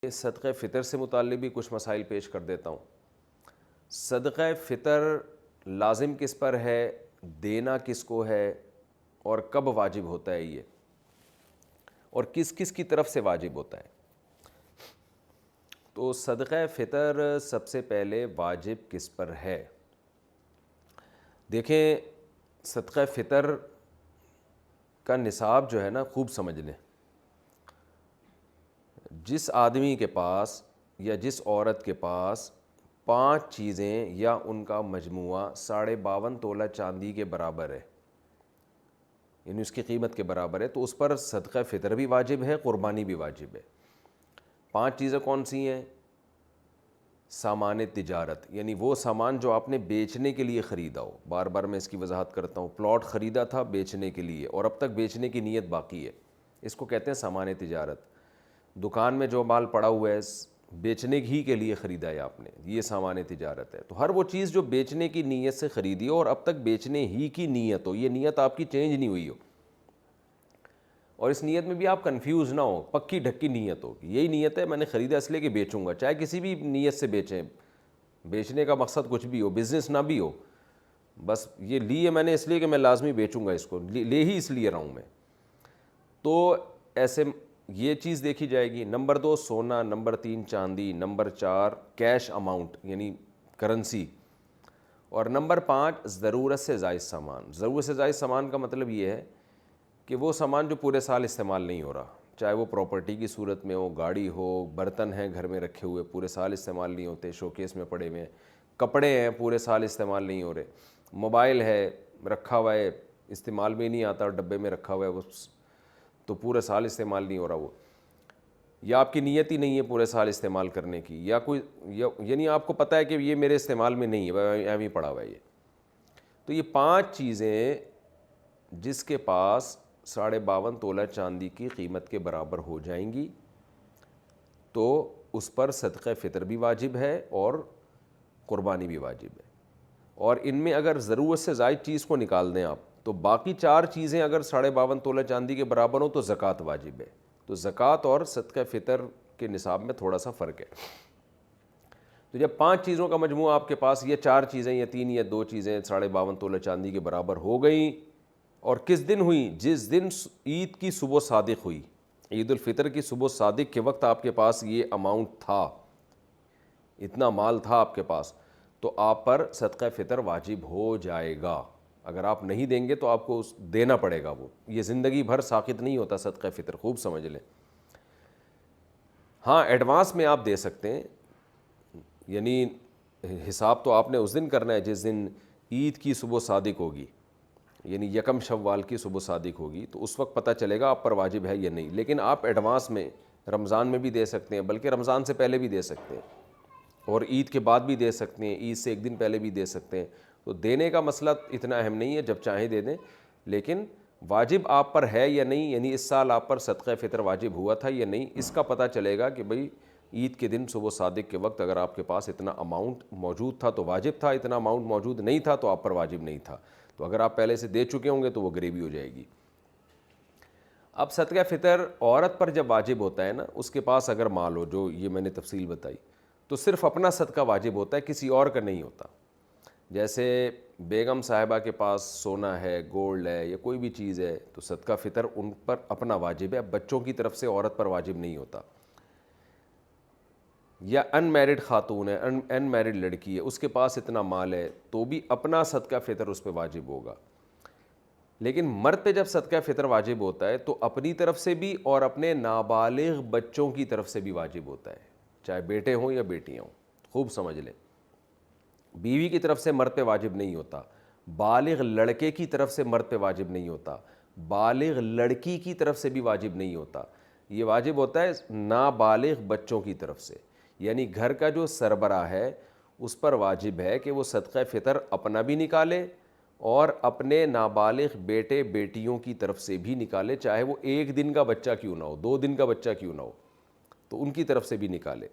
اس صدقہ فطر سے متعلق بھی کچھ مسائل پیش کر دیتا ہوں۔ صدقہ فطر لازم کس پر ہے، دینا کس کو ہے، اور کب واجب ہوتا ہے یہ، اور کس کس کی طرف سے واجب ہوتا ہے۔ تو صدقہ فطر سب سے پہلے واجب کس پر ہے؟ دیکھیں، صدقہ فطر کا نصاب جو ہے نا، خوب سمجھ لیں۔ جس آدمی کے پاس یا جس عورت کے پاس 5 چیزیں یا ان کا مجموعہ 52.5 تولہ چاندی کے برابر ہے، یعنی اس کی قیمت کے برابر ہے، تو اس پر صدقہ فطر بھی واجب ہے، قربانی بھی واجب ہے۔ 5 چیزیں کون سی ہیں؟ سامان تجارت، یعنی وہ سامان جو آپ نے بیچنے کے لیے خریدا ہو۔ بار بار میں اس کی وضاحت کرتا ہوں، پلاٹ خریدا تھا بیچنے کے لیے اور اب تک بیچنے کی نیت باقی ہے، اس کو کہتے ہیں سامان تجارت۔ دکان میں جو مال پڑا ہوا ہے بیچنے ہی کے لیے خریدا ہے آپ نے، یہ سامان تجارت ہے۔ تو ہر وہ چیز جو بیچنے کی نیت سے خریدی ہو اور اب تک بیچنے ہی کی نیت ہو، یہ نیت آپ کی چینج نہیں ہوئی ہو، اور اس نیت میں بھی آپ کنفیوز نہ ہو، پکی ڈھکی نیت ہو کہ یہی نیت ہے، میں نے خریدا اس لیے کہ بیچوں گا، چاہے کسی بھی نیت سے بیچیں، بیچنے کا مقصد کچھ بھی ہو، بزنس نہ بھی ہو، بس یہ لیے میں نے اس لیے کہ میں لازمی بیچوں گا، اس کو لے ہی اس لیے رہا ہوں میں، تو ایسے یہ چیز دیکھی جائے گی۔ نمبر 2 سونا، نمبر 3 چاندی، نمبر 4 کیش اماؤنٹ یعنی کرنسی، اور نمبر 5 ضرورت سے زائد سامان۔ ضرورت سے زائد سامان کا مطلب یہ ہے کہ وہ سامان جو پورے سال استعمال نہیں ہو رہا، چاہے وہ پراپرٹی کی صورت میں ہو، گاڑی ہو، برتن ہیں گھر میں رکھے ہوئے پورے سال استعمال نہیں ہوتے، شوکیس میں پڑے ہوئے ہیں، کپڑے ہیں پورے سال استعمال نہیں ہو رہے، موبائل ہے رکھا ہوا ہے استعمال میں نہیں آتا، ڈبے میں رکھا ہوا ہے وہ تو پورے سال استعمال نہیں ہو رہا وہ، یا آپ کی نیت ہی نہیں ہے پورے سال استعمال کرنے کی، یا کوئی یعنی آپ کو پتہ ہے کہ یہ میرے استعمال میں نہیں ہے، ایویں ہی پڑا ہوا ہے یہ۔ تو یہ 5 چیزیں جس کے پاس 52.5 تولہ چاندی کی قیمت کے برابر ہو جائیں گی تو اس پر صدقہ فطر بھی واجب ہے اور قربانی بھی واجب ہے۔ اور ان میں اگر ضرورت سے زائد چیز کو نکال دیں آپ تو باقی 4 چیزیں اگر 52.5 تولہ چاندی کے برابر ہوں تو زکوٰۃ واجب ہے۔ تو زکوٰۃ اور صدقہ فطر کے نصاب میں تھوڑا سا فرق ہے۔ تو جب 5 چیزوں کا مجموعہ آپ کے پاس، یہ 4 چیزیں یا 3 یا 2 چیزیں 52.5 تولہ چاندی کے برابر ہو گئیں، اور کس دن ہوئی؟ جس دن عید کی صبح صادق ہوئی، عید الفطر کی صبح صادق کے وقت آپ کے پاس یہ اماؤنٹ تھا، اتنا مال تھا آپ کے پاس، تو آپ پر صدقہ فطر واجب ہو جائے گا۔ اگر آپ نہیں دیں گے تو آپ کو دینا پڑے گا، وہ یہ زندگی بھر ساقط نہیں ہوتا صدقہ فطر، خوب سمجھ لیں۔ ہاں ایڈوانس میں آپ دے سکتے ہیں، یعنی حساب تو آپ نے اس دن کرنا ہے جس دن عید کی صبح صادق ہوگی، یعنی 1 شوال کی صبح صادق ہوگی، تو اس وقت پتہ چلے گا آپ پر واجب ہے یا نہیں۔ لیکن آپ ایڈوانس میں رمضان میں بھی دے سکتے ہیں، بلکہ رمضان سے پہلے بھی دے سکتے ہیں، اور عید کے بعد بھی دے سکتے ہیں، عید سے 1 دن پہلے بھی دے سکتے ہیں۔ تو دینے کا مسئلہ اتنا اہم نہیں ہے، جب چاہیں دے دیں، لیکن واجب آپ پر ہے یا نہیں، یعنی اس سال آپ پر صدقہ فطر واجب ہوا تھا یا نہیں، اس کا پتہ چلے گا کہ بھئی عید کے دن صبح صادق کے وقت اگر آپ کے پاس اتنا اماؤنٹ موجود تھا تو واجب تھا، اتنا اماؤنٹ موجود نہیں تھا تو آپ پر واجب نہیں تھا۔ تو اگر آپ پہلے سے دے چکے ہوں گے تو وہ گریوی ہو جائے گی۔ اب صدقہ فطر عورت پر جب واجب ہوتا ہے نا، اس کے پاس اگر مال ہو، جو یہ میں نے تفصیل بتائی، تو صرف اپنا صدقہ واجب ہوتا ہے، کسی اور کا نہیں ہوتا۔ جیسے بیگم صاحبہ کے پاس سونا ہے، گولڈ ہے یا کوئی بھی چیز ہے تو صدقہ فطر ان پر اپنا واجب ہے، بچوں کی طرف سے عورت پر واجب نہیں ہوتا۔ یا ان میرڈ خاتون ہے، ان میرڈ لڑکی ہے، اس کے پاس اتنا مال ہے تو بھی اپنا صدقہ فطر اس پہ واجب ہوگا۔ لیکن مرد پہ جب صدقہ فطر واجب ہوتا ہے تو اپنی طرف سے بھی اور اپنے نابالغ بچوں کی طرف سے بھی واجب ہوتا ہے، چاہے بیٹے ہوں یا بیٹیاں ہوں، خوب سمجھ لیں۔ بیوی کی طرف سے مرد پہ واجب نہیں ہوتا، بالغ لڑکے کی طرف سے مرد پہ واجب نہیں ہوتا، بالغ لڑکی کی طرف سے بھی واجب نہیں ہوتا، یہ واجب ہوتا ہے نابالغ بچوں کی طرف سے۔ یعنی گھر کا جو سربراہ ہے اس پر واجب ہے کہ وہ صدقہ فطر اپنا بھی نکالے اور اپنے نابالغ بیٹے بیٹیوں کی طرف سے بھی نکالے، چاہے وہ 1 دن کا بچہ کیوں نہ ہو، 2 دن کا بچہ کیوں نہ ہو، تو ان کی طرف سے بھی نکالے۔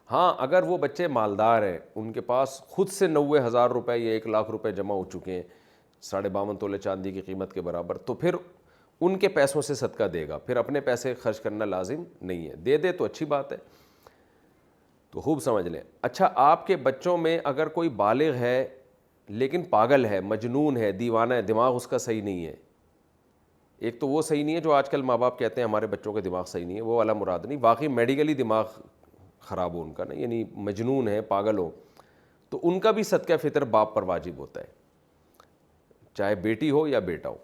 ہاں اگر وہ بچے مالدار ہیں، ان کے پاس خود سے 90,000 روپے یا 1 لاکھ روپے جمع ہو چکے ہیں 52.5 تولے چاندی کی قیمت کے برابر، تو پھر ان کے پیسوں سے صدقہ دے گا، پھر اپنے پیسے خرچ کرنا لازم نہیں ہے، دے دے تو اچھی بات ہے۔ تو خوب سمجھ لیں. اچھا آپ کے بچوں میں اگر کوئی بالغ ہے لیکن پاگل ہے, مجنون ہے, دیوانہ ہے, دماغ اس کا صحیح نہیں ہے, ایک تو وہ صحیح نہیں ہے جو آج کل ماں باپ کہتے ہیں ہمارے بچوں کا دماغ صحیح نہیں ہے, وہ والا مراد نہیں, واقعی میڈیکلی دماغ خراب ہو ان کا نا, یعنی مجنون ہے, پاگل ہو, تو ان کا بھی صدقہ فطر باپ پر واجب ہوتا ہے, چاہے بیٹی ہو یا بیٹا ہو.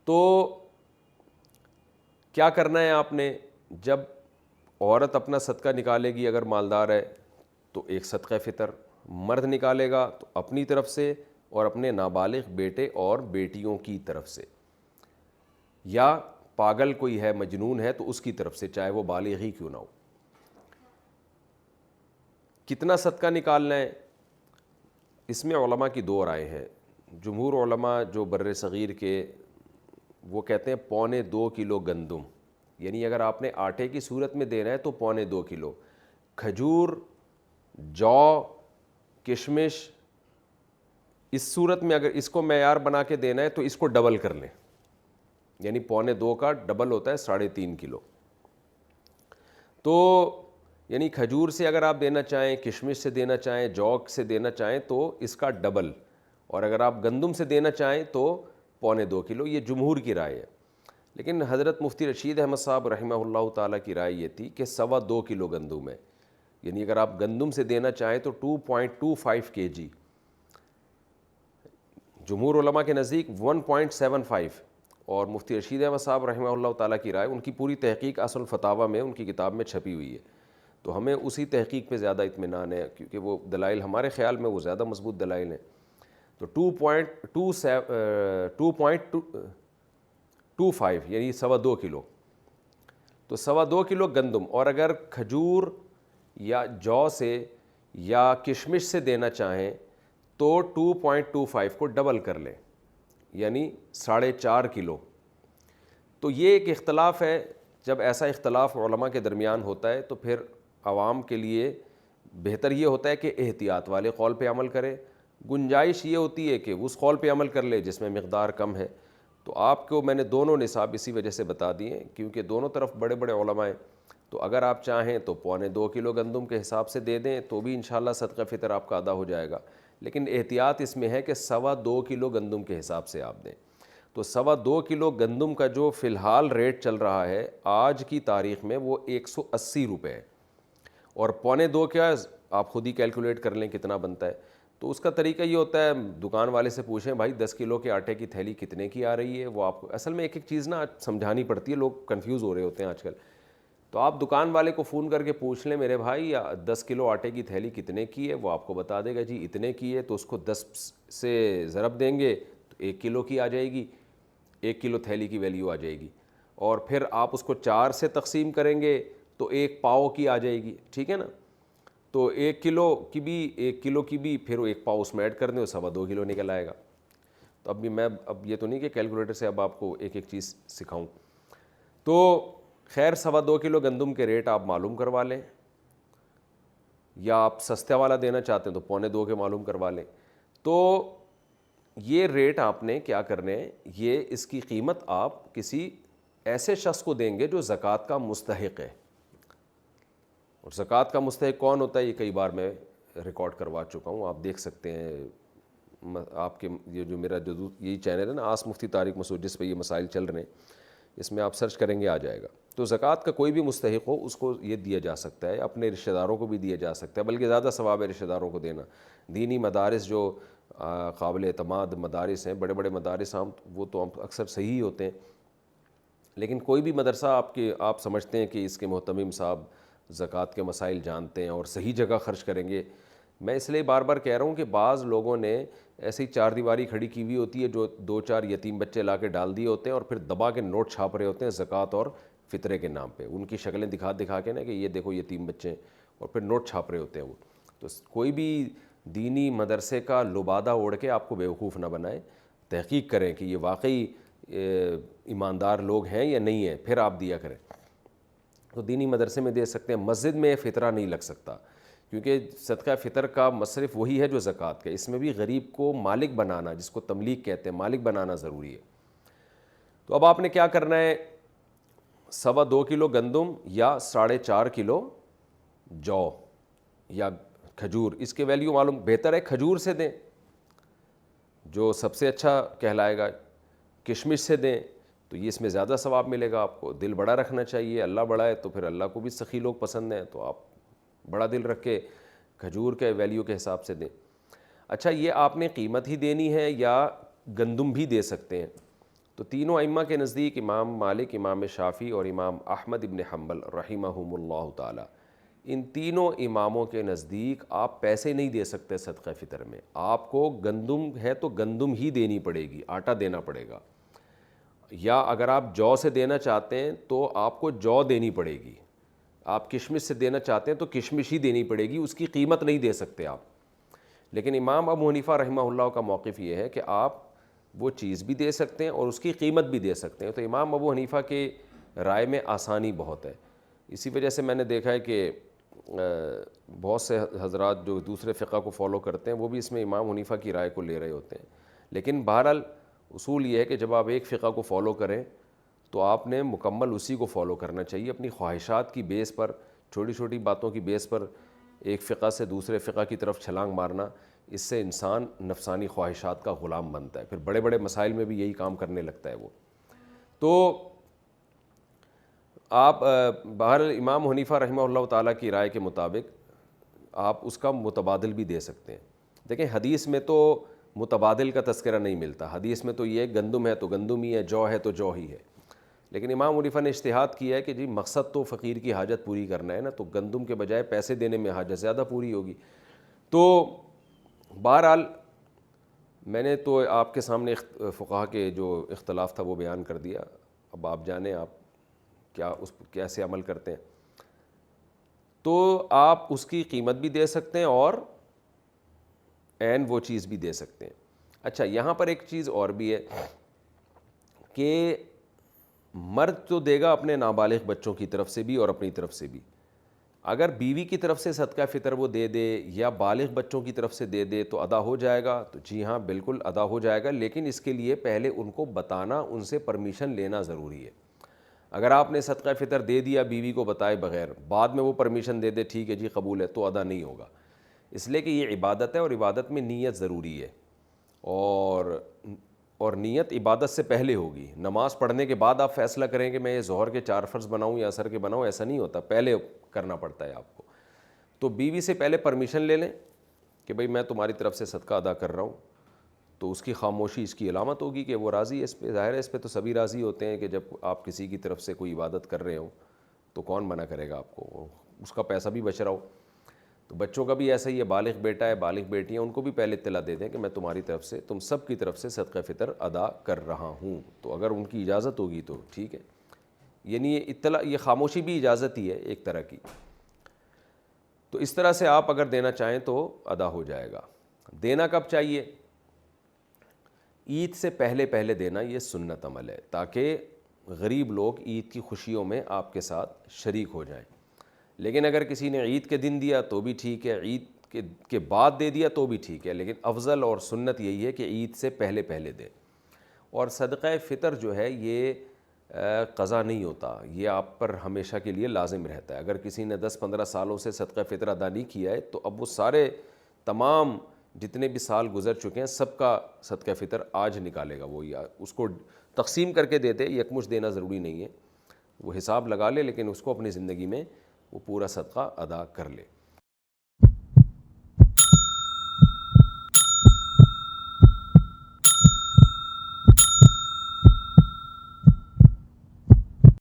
تو کیا کرنا ہے آپ نے, جب عورت اپنا صدقہ نکالے گی اگر مالدار ہے تو ایک صدقہ فطر, مرد نکالے گا تو اپنی طرف سے اور اپنے نابالغ بیٹے اور بیٹیوں کی طرف سے, یا پاگل کوئی ہے مجنون ہے تو اس کی طرف سے, چاہے وہ بالغ ہی کیوں نہ ہو. کتنا صدقہ نکالنا ہے, اس میں علماء کی دو رائے ہیں. جمہور علماء جو بر صغیر کے, وہ کہتے ہیں 2.25 کلو گندم, یعنی اگر آپ نے آٹے کی صورت میں دینا ہے تو 2.25 کلو. کھجور, جو, کشمش, اس صورت میں اگر اس کو معیار بنا کے دینا ہے تو اس کو ڈبل کر لیں, یعنی 2.25 کا ڈبل ہوتا ہے 3.5 کلو. تو یعنی کھجور سے اگر آپ دینا چاہیں, کشمش سے دینا چاہیں, جو سے دینا چاہیں تو اس کا ڈبل, اور اگر آپ گندم سے دینا چاہیں تو 2.25 کلو. یہ جمہور کی رائے ہے. لیکن حضرت مفتی رشید احمد صاحب رحمہ اللہ تعالیٰ کی رائے یہ تھی کہ 2.25 کلو گندم ہے, یعنی اگر آپ گندم سے دینا چاہیں تو 2.25 kg. جمہور علماء کے نزدیک 1.75, اور مفتی رشید احمد صاحب رحمہ اللہ تعالیٰ کی رائے, ان کی پوری تحقیق اصل الفتاویٰ میں ان کی کتاب میں چھپی ہوئی ہے, تو ہمیں اسی تحقیق پہ زیادہ اطمینان ہے, کیونکہ وہ دلائل ہمارے خیال میں وہ زیادہ مضبوط دلائل ہیں. تو 2.25 یعنی 2.25 کلو, تو 2.25 کلو گندم. اور اگر کھجور یا جو سے یا کشمش سے دینا چاہیں تو 2.25 کو ڈبل کر لیں, یعنی 4.5 کلو. تو یہ ایک اختلاف ہے. جب ایسا اختلاف علماء کے درمیان ہوتا ہے تو پھر عوام کے لیے بہتر یہ ہوتا ہے کہ احتیاط والے قول پہ عمل کرے. گنجائش یہ ہوتی ہے کہ اس قول پہ عمل کر لے جس میں مقدار کم ہے. تو آپ کو میں نے دونوں نصاب اسی وجہ سے بتا دیے کیونکہ دونوں طرف بڑے بڑے علماء ہیں. تو اگر آپ چاہیں تو 2.25 کلو گندم کے حساب سے دے دیں تو بھی انشاءاللہ صدقہ فطر آپ کا ادا ہو جائے گا, لیکن احتیاط اس میں ہے کہ 2.25 کلو گندم کے حساب سے آپ دیں. تو 2.25 کلو گندم کا جو فی الحال ریٹ چل رہا ہے آج کی تاریخ میں وہ 180 روپے ہے, اور 2.25 کیا آپ خود ہی کیلکولیٹ کر لیں کتنا بنتا ہے. تو اس کا طریقہ یہ ہوتا ہے, دکان والے سے پوچھیں بھائی 10 کلو کے آٹے کی تھیلی کتنے کی آ رہی ہے, وہ آپ کو اصل میں ایک ایک چیز نا سمجھانی پڑتی ہے, لوگ کنفیوز ہو رہے ہوتے ہیں آج کل. تو آپ دکان والے کو فون کر کے پوچھ لیں میرے بھائی 10 کلو آٹے کی تھیلی کتنے کی ہے, وہ آپ کو بتا دے گا جی اتنے کی ہے. تو اس کو 10 سے ضرب دیں گے تو 1 کلو کی آ جائے گی, 1 کلو تھیلی کی ویلیو آ جائے گی. اور پھر آپ اس کو 4 سے تقسیم کریں گے تو 1 پاؤ کی آ جائے گی, ٹھیک ہے نا. تو 1 کلو کی بھی پھر 1 پاؤ اس میں ایڈ کر دیں, 2.25 کلو نکل آئے گا. تو اب یہ تو نہیں کہ کیلکولیٹر سے اب آپ کو ایک ایک چیز سکھاؤں. تو خیر 2.25 کلو گندم کے ریٹ آپ معلوم کروا لیں, یا آپ سستا والا دینا چاہتے ہیں تو 2.25 کے معلوم کروا لیں. تو یہ ریٹ آپ نے کیا کرنے, یہ اس کی قیمت آپ کسی ایسے شخص کو دیں گے جو زکوٰۃ کا مستحق ہے. اور زکوٰۃ کا مستحق کون ہوتا ہے یہ کئی بار میں ریکارڈ کروا چکا ہوں, آپ دیکھ سکتے ہیں. آپ کے یہ جو میرا جو یہی چینل ہے نا آس مفتی طارق مسعود, جس پہ یہ مسائل چل رہے ہیں, اس میں آپ سرچ کریں گے آ جائے گا. تو زکوٰۃ کا کوئی بھی مستحق ہو اس کو یہ دیا جا سکتا ہے, اپنے رشتہ داروں کو بھی دیا جا سکتا ہے, بلکہ زیادہ ثواب ہے رشتہ داروں کو دینا. دینی مدارس جو قابل اعتماد مدارس ہیں, بڑے بڑے مدارس وہ تو اکثر صحیح ہوتے ہیں, لیکن کوئی بھی مدرسہ آپ سمجھتے ہیں کہ اس کے محتمم صاحب زکوٰۃ کے مسائل جانتے ہیں اور صحیح جگہ خرچ کریں گے. میں اس لیے بار بار کہہ رہا ہوں کہ بعض لوگوں نے ایسی 4 دیواری کھڑی کی ہوئی ہوتی ہے جو 2-4 یتیم بچے لا کے ڈال دیے ہوتے ہیں, اور پھر دبا کے نوٹ چھاپ رہے ہوتے ہیں زکوٰۃ اور فطرے کے نام پہ, ان کی شکلیں دکھا کے نا کہ یہ دیکھو یتیم بچے ہیں, اور پھر نوٹ چھاپ رہے ہوتے ہیں وہ. تو کوئی بھی دینی مدرسے کا لبادہ اوڑھ کے آپ کو بیوقوف نہ بنائے, تحقیق کریں کہ یہ واقعی ایماندار لوگ ہیں یا نہیں ہیں, پھر آپ دیا کریں. تو دینی مدرسے میں دے سکتے ہیں, مسجد میں فطرہ نہیں لگ سکتا, کیونکہ صدقہ فطر کا مصرف وہی ہے جو زکوٰۃ کا. اس میں بھی غریب کو مالک بنانا, جس کو تملیک کہتے ہیں, مالک بنانا ضروری ہے. تو اب آپ نے کیا کرنا ہے, 2.25 کلو گندم یا 4.5 کلو جو یا کھجور، اس کے ویلیو معلوم، بہتر ہے کھجور سے دیں جو سب سے اچھا کہلائے گا، کشمش سے دیں تو یہ اس میں زیادہ ثواب ملے گا آپ کو. دل بڑا رکھنا چاہیے، اللہ بڑا ہے تو پھر اللہ کو بھی سخی لوگ پسند ہیں، تو آپ بڑا دل رکھ کے کھجور کے ویلیو کے حساب سے دیں. اچھا یہ آپ نے قیمت ہی دینی ہے یا گندم بھی دے سکتے ہیں؟ تو تینوں ائمہ کے نزدیک، امام مالک، امام شافعی اور امام احمد ابن حنبل رحمہم اللہ تعالی، ان تینوں اماموں کے نزدیک آپ پیسے نہیں دے سکتے صدقہ فطر میں. آپ کو گندم ہے تو گندم ہی دینی پڑے گی، آٹا دینا پڑے گا، یا اگر آپ جو سے دینا چاہتے ہیں تو آپ کو جو دینی پڑے گی. آپ کشمش سے دینا چاہتے ہیں تو کشمش ہی دینی پڑے گی، اس کی قیمت نہیں دے سکتے آپ. لیکن امام ابو حنیفہ رحمہ اللہ کا موقف یہ ہے کہ آپ وہ چیز بھی دے سکتے ہیں اور اس کی قیمت بھی دے سکتے ہیں. تو امام ابو حنیفہ کے رائے میں آسانی بہت ہے. اسی وجہ سے میں نے دیکھا ہے کہ بہت سے حضرات جو دوسرے فقہ کو فالو کرتے ہیں وہ بھی اس میں امام حنیفہ کی رائے کو لے رہے ہوتے ہیں. لیکن بہرحال اصول یہ ہے کہ جب آپ ایک فقہ کو فالو کریں تو آپ نے مکمل اسی کو فالو کرنا چاہیے. اپنی خواہشات کی بیس پر، چھوٹی چھوٹی باتوں کی بیس پر ایک فقہ سے دوسرے فقہ کی طرف چھلانگ مارنا، اس سے انسان نفسانی خواہشات کا غلام بنتا ہے، پھر بڑے بڑے مسائل میں بھی یہی کام کرنے لگتا ہے وہ. تو آپ بہرحال امام حنیفہ رحمہ اللہ تعالیٰ کی رائے کے مطابق آپ اس کا متبادل بھی دے سکتے ہیں. دیکھیں حدیث میں تو متبادل کا تذکرہ نہیں ملتا، حدیث میں تو یہ گندم ہے تو گندم ہی ہے، جو ہے تو جو ہی ہے. لیکن امام حنیفہ نے اجتہاد کیا ہے کہ جی مقصد تو فقیر کی حاجت پوری کرنا ہے نا، تو گندم کے بجائے پیسے دینے میں حاجت زیادہ پوری ہوگی. تو بہرحال میں نے تو آپ کے سامنے فقہا کے جو اختلاف تھا وہ بیان کر دیا. اب آپ جانیں آپ کیا اس کیسے عمل کرتے ہیں. تو آپ اس کی قیمت بھی دے سکتے ہیں اور عین وہ چیز بھی دے سکتے ہیں. اچھا یہاں پر ایک چیز اور بھی ہے کہ مرد تو دے گا اپنے نابالغ بچوں کی طرف سے بھی اور اپنی طرف سے بھی. اگر بیوی کی طرف سے صدقہ فطر وہ دے دے یا بالغ بچوں کی طرف سے دے دے تو ادا ہو جائے گا. تو جی ہاں بالکل ادا ہو جائے گا، لیکن اس کے لیے پہلے ان کو بتانا، ان سے پرمیشن لینا ضروری ہے. اگر آپ نے صدقہ فطر دے دیا بیوی کو بتائے بغیر، بعد میں وہ پرمیشن دے دے ٹھیک ہے جی قبول ہے، تو ادا نہیں ہوگا. اس لیے کہ یہ عبادت ہے اور عبادت میں نیت ضروری ہے، اور نیت عبادت سے پہلے ہوگی. نماز پڑھنے کے بعد آپ فیصلہ کریں کہ میں یہ ظہر کے 4 فرض بناؤں یا عصر کے بناؤں، ایسا نہیں ہوتا، پہلے کرنا پڑتا ہے آپ کو. تو بیوی سے پہلے پرمیشن لے لیں کہ بھئی میں تمہاری طرف سے صدقہ ادا کر رہا ہوں، تو اس کی خاموشی اس کی علامت ہوگی کہ وہ راضی ہے اس پہ. ظاہر ہے اس پہ تو سبھی راضی ہوتے ہیں کہ جب آپ کسی کی طرف سے کوئی عبادت کر رہے ہوں تو کون منع کرے گا آپ کو، اس کا پیسہ بھی بچ رہا ہو. تو بچوں کا بھی ایسا ہی ہے، بالغ بیٹا ہے بالغ بیٹی ہیں، ان کو بھی پہلے اطلاع دے دیں کہ میں تمہاری طرف سے، تم سب کی طرف سے صدقہ فطر ادا کر رہا ہوں. تو اگر ان کی اجازت ہوگی تو ٹھیک ہے. یعنی یہ اطلاع، یہ خاموشی بھی اجازت ہی ہے ایک طرح کی. تو اس طرح سے آپ اگر دینا چاہیں تو ادا ہو جائے گا. دینا کب چاہیے؟ عید سے پہلے پہلے دینا یہ سنت عمل ہے، تاکہ غریب لوگ عید کی خوشیوں میں آپ کے ساتھ شریک ہو جائیں. لیکن اگر کسی نے عید کے دن دیا تو بھی ٹھیک ہے، عید کے بعد دے دیا تو بھی ٹھیک ہے، لیکن افضل اور سنت یہی ہے کہ عید سے پہلے پہلے دے. اور صدقہ فطر جو ہے یہ قضا نہیں ہوتا، یہ آپ پر ہمیشہ کے لیے لازم رہتا ہے. اگر کسی نے 10-15 سالوں سے صدقہ فطر ادا نہیں کیا ہے تو اب وہ سارے تمام جتنے بھی سال گزر چکے ہیں سب کا صدقہ فطر آج نکالے گا وہ، یا اس کو تقسیم کر کے دیتے، یکمشت دینا ضروری نہیں ہے، وہ حساب لگا لے لیکن اس کو اپنی زندگی میں وہ پورا صدقہ ادا کر لے.